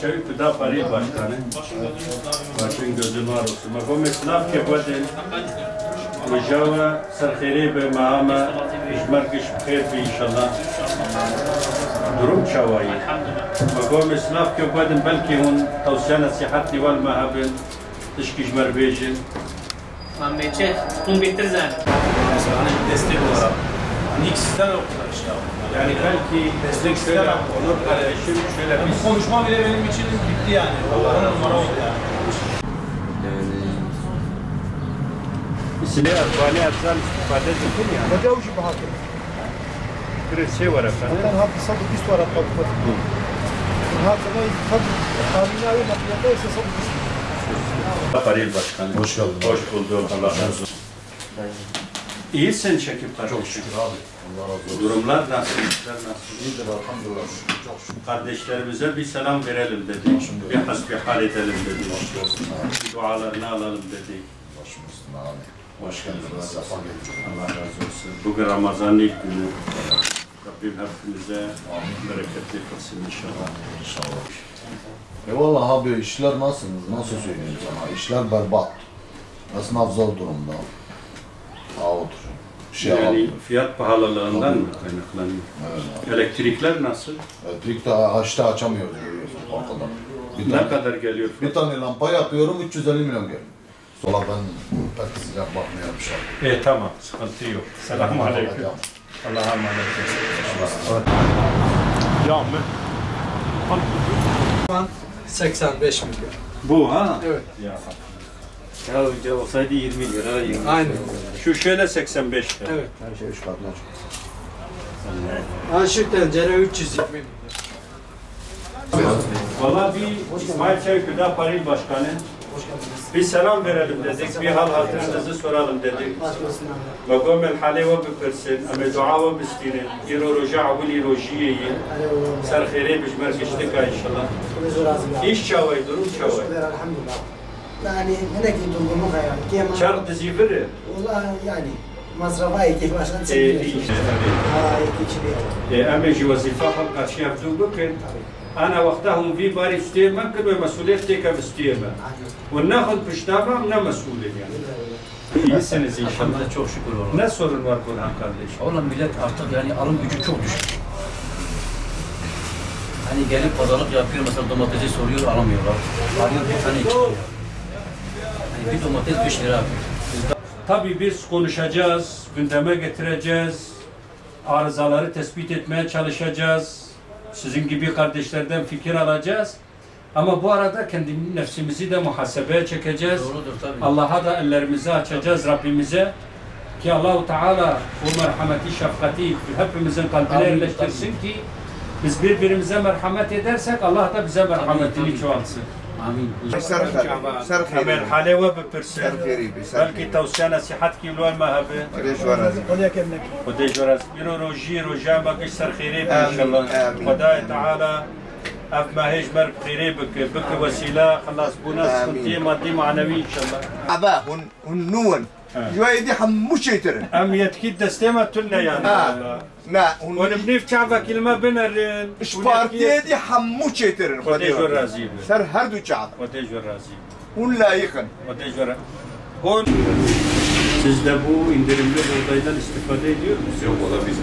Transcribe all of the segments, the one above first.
Çevik Gıda Pari Başkanı. Başın gözün var olsun. Makom esnaf ki badin. Mecava serxeri be mahama. İşmerkiş bkhir bi inşallah. Durum çavayı. Makom esnaf ki badin belki hun tavsiye nasihatli vel mahabin. Tışkiş merbejin. Ahmetçe, bunu bitir zaten. Mesela hani destek olarak Nix'ten okular işte. Yani belki Destek şöyle ister olur kardeşim şöyle Bu konuşma bile benim için bitti yani. Allah'ın numara oldu yani. İsile Afgani Afgan istifade edildi mi yani? وجاوش بهاكر Krisi var efendim. كان هذا صدق بيست ورا طبقة هذا ما يفضل قانونا ولا بيدرس صدق بيست Paril Başkanı. Hoş geldin. Hoş bulduk. Allah razı olsun. İyisin Şekip kardeşim. Çok şükür abi. Allah razı olsun. Durumlar nasıl? İşler nasıl? İyidir elhamdülillah. Çok şükür. Kardeşlerimize bir selam verelim dedik. Bir hasbihal edelim dedik. Bir dualarını alalım dedik. Başım üstüne abi. Hoş geldiniz. Sefa gelecek. Allah razı olsun. Bugün Ramazan'ın ilk günü. Rabbim hepimize bereketli kılsın inşallah. İnşallah. Vallahi abi işler nasıl söyleyeyim sana? İşler berbat. Esnaf zor durumda. Otur. Bir şey Yani alamıyor. fiyat pahalılığından mı kaynaklanıyor? Evet. Elektrikler nasıl? Elektrik de açamıyoruz görüyorsun ortada. Ne kadar geliyor? Bir tane lampa yapıyorum 350 milyon geliyor. Sola ben pek sıcak bakmıyorum bir şey. Tamam, sıkıntı yok. Selamun aleyküm. Allah'a emanet olun. Yağ mı? 85 milyon. Bu ha? Evet. Ya. Ya önce olsaydı 20 lira, 20 Aynen. Şu şöyle 85 lira. Evet. Her şey 3 katına çıkıyor. Ha şu tencere 320 milyon. Valla bir İsmail Çevik Gıda Paril Başkanı. Bir selam verelim dedik, bir hal hatırınızı soralım dedik. Bakom el hale ve bipirsin, ame dua ve bistinin, iro roja ve li rojiyeyi, serxere bijmer kiştika inşallah. İş çavay, durum çavay. Elhamdülillah. Yani ne gittim bunu yani. Çar dizi veri. Vallahi yani masrafa iki baştan çekiyor. Ha iki çiğ. Ame ji vazifa hal karşı yaptığı bakın. أنا وقتهم في باري ستيما كل مسؤولية تيكا بستيما وناخذ بشتابة من مسؤولة يعني. İyisiniz inşallah. Elhamdülillah çok şükür oğlum. Ne sorun var Burhan kardeş? Oğlum millet artık yani alım gücü çok düşük. Hani gelip pazarlık yapıyor mesela domatesi soruyor alamıyorlar. Arıyor bir tane çıkıyor. Hani bir domates 5 lira yapıyor. Tabii biz konuşacağız, gündeme getireceğiz, arızaları tespit etmeye çalışacağız. Sizin gibi kardeşlerden fikir alacağız. Ama bu arada kendi nefsimizi de muhasebeye çekeceğiz. Doğrudur tabii. Allah'a da ellerimizi açacağız Rabbimize. Ki Allah-u Teala bu merhameti, şefkati hepimizin kalbine yerleştirsin ki biz birbirimize merhamet edersek Allah da bize merhametini çoğaltsın. Amin. Amel hale ve bipirsin. Belki tavsiye nasihat ki ulul mahabe. وديجورز بيرو روجي رجع بقش سر خيري ان شاء الله خداي تعالى اف ما هيج مرك خيري بك وسيله خلاص بوناس كنتي مادي معنوي ان شاء الله عبا هنون جواي دي حموش يترن ام يتكيد دستيما تلنا يعني نا ونبنيف شعبا كلمه بنرن اشبارتي دي حموش يترن وديجور رازيب سر هردو شعب وديجور رازيب ولا يخن وديجور هون siz de bu indirimli buğdaydan istifade ediyor musunuz? Yok, o da biz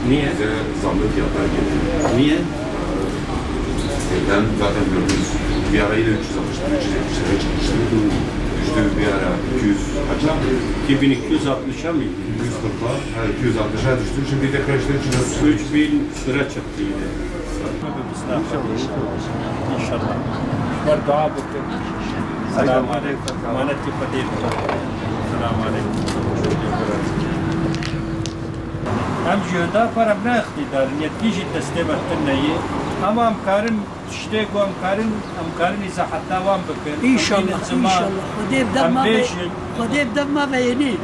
Niye? bize zamlı fiyatlar geliyor. Niye? Ben zaten gördünüz, bir ara yine 360'dan 370'lere çıkmıştı. Düştü bir ara 200 kaça? 2260'a mıydı? 240'a, 260'a düştü. Şimdi de kreşlerin içinde 3000 lira çıktı yine. İnşallah. Var dua bakın. Selamun aleyküm. Maneti fadil. Selamun aleyküm. Hem cüda para bna iktidar. Niyetkici teslimat tınneyi. Ama amkarın tüştek ve amkarın izahatta van bakın. İnşallah, inşallah. Hodeb devma beyni.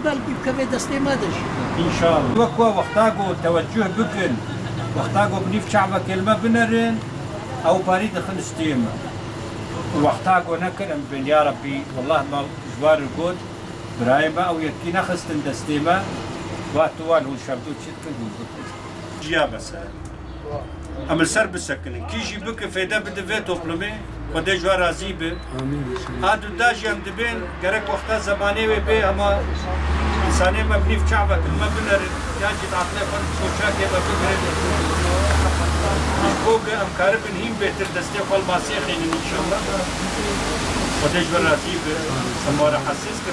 Belki kave teslimadır. İnşallah. Vakwa vaktago teveccüh bakın. Vaktago bnif şa'ba kelime binerin. أو بريد خلستيما وقتاقو نكرم بن يا ربي والله ما جوار الجود برايما أو يتكينا خستن دستيما واتوان هو شردو تشتكن هو جيا مثلا Amel ser bisekinin. Kişi bu kefede bir ve toplumu ve de jwa razı be. Adu dajam dibin gerek vakta zamane ve be ama insani mebni fi şa'ba kelime biner yacid akle fan soçak ya bakır. Bu amkar bin him beter deste fal masihinin inşallah. Ve de jwa razı be. Samara hassiz ki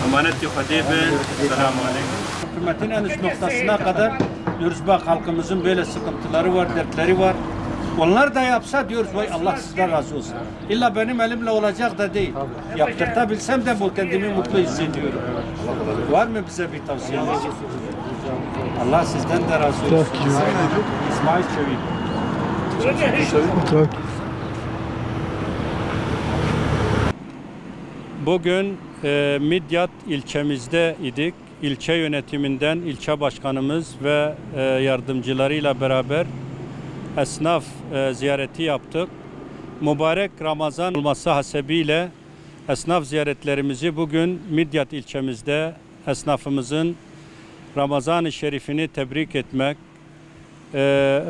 Amaneti Khadebe, selamun aleyküm. Hükümetin en üst noktasına kadar diyoruz bak halkımızın böyle sıkıntıları var, dertleri var. Onlar da yapsa diyoruz vay Allah sizden razı olsun. İlla benim elimle olacak da değil. Yaptırtabilsem de bu kendimi mutlu hissediyorum. Var mı bize bir tavsiyeniz? Allah sizden de razı olsun. İsmail Çevik. Bugün Midyat ilçemizde idik. İlçe yönetiminden ilçe başkanımız ve yardımcılarıyla beraber esnaf ziyareti yaptık. Mübarek Ramazan olması hasebiyle esnaf ziyaretlerimizi bugün Midyat ilçemizde esnafımızın Ramazan-ı Şerifini tebrik etmek,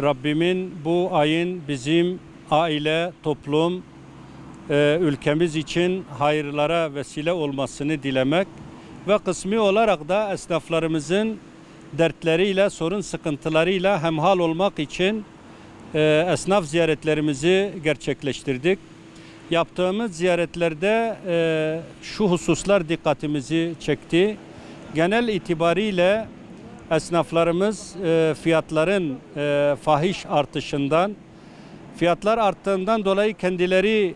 Rabbimin bu ayın bizim aile, toplum, ülkemiz için hayırlara vesile olmasını dilemek ve kısmi olarak da esnaflarımızın dertleriyle, sorun sıkıntılarıyla hemhal olmak için esnaf ziyaretlerimizi gerçekleştirdik. Yaptığımız ziyaretlerde şu hususlar dikkatimizi çekti. Genel itibariyle esnaflarımız fiyatların fahiş artışından, fiyatlar arttığından dolayı kendileri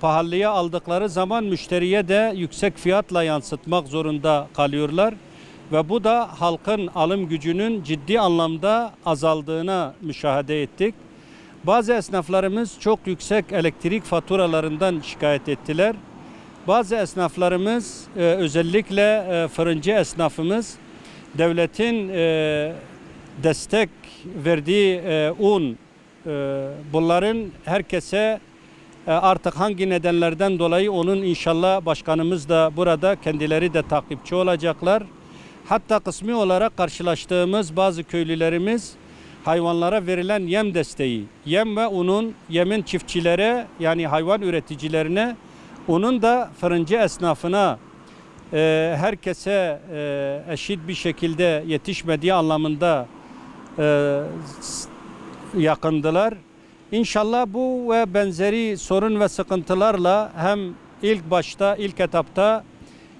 pahalıya aldıkları zaman müşteriye de yüksek fiyatla yansıtmak zorunda kalıyorlar. Ve bu da halkın alım gücünün ciddi anlamda azaldığına müşahede ettik. Bazı esnaflarımız çok yüksek elektrik faturalarından şikayet ettiler. Bazı esnaflarımız özellikle fırıncı esnafımız devletin destek verdiği un, bunların herkese artık hangi nedenlerden dolayı onun inşallah başkanımız da burada kendileri de takipçi olacaklar. Hatta kısmi olarak karşılaştığımız bazı köylülerimiz hayvanlara verilen yem desteği, yem ve unun yemin çiftçilere yani hayvan üreticilerine, unun da fırıncı esnafına herkese eşit bir şekilde yetişmediği anlamında yakındılar. İnşallah bu ve benzeri sorun ve sıkıntılarla hem ilk başta, ilk etapta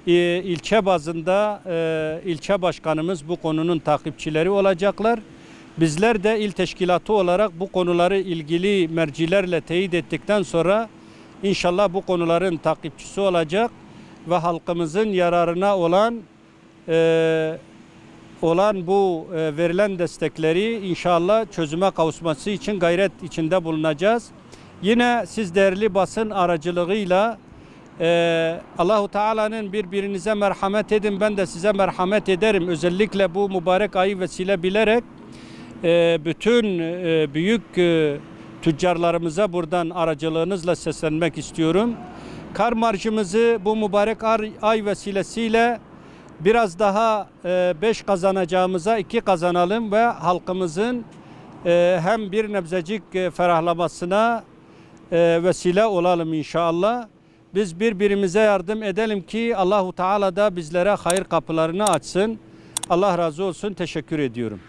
ilçe bazında ilçe başkanımız bu konunun takipçileri olacaklar. Bizler de il teşkilatı olarak bu konuları ilgili mercilerle teyit ettikten sonra inşallah bu konuların takipçisi olacak ve halkımızın yararına olan bu verilen destekleri inşallah çözüme kavuşması için gayret içinde bulunacağız. Yine siz değerli basın aracılığıyla Allahu Teala'nın birbirinize merhamet edin, ben de size merhamet ederim. Özellikle bu mübarek ayı vesile bilerek bütün büyük tüccarlarımıza buradan aracılığınızla seslenmek istiyorum. Kar marjımızı bu mübarek ay vesilesiyle biraz daha 5 kazanacağımıza 2 kazanalım ve halkımızın hem bir nebzecik ferahlamasına vesile olalım inşallah. Biz birbirimize yardım edelim ki Allahu Teala da bizlere hayır kapılarını açsın. Allah razı olsun. Teşekkür ediyorum.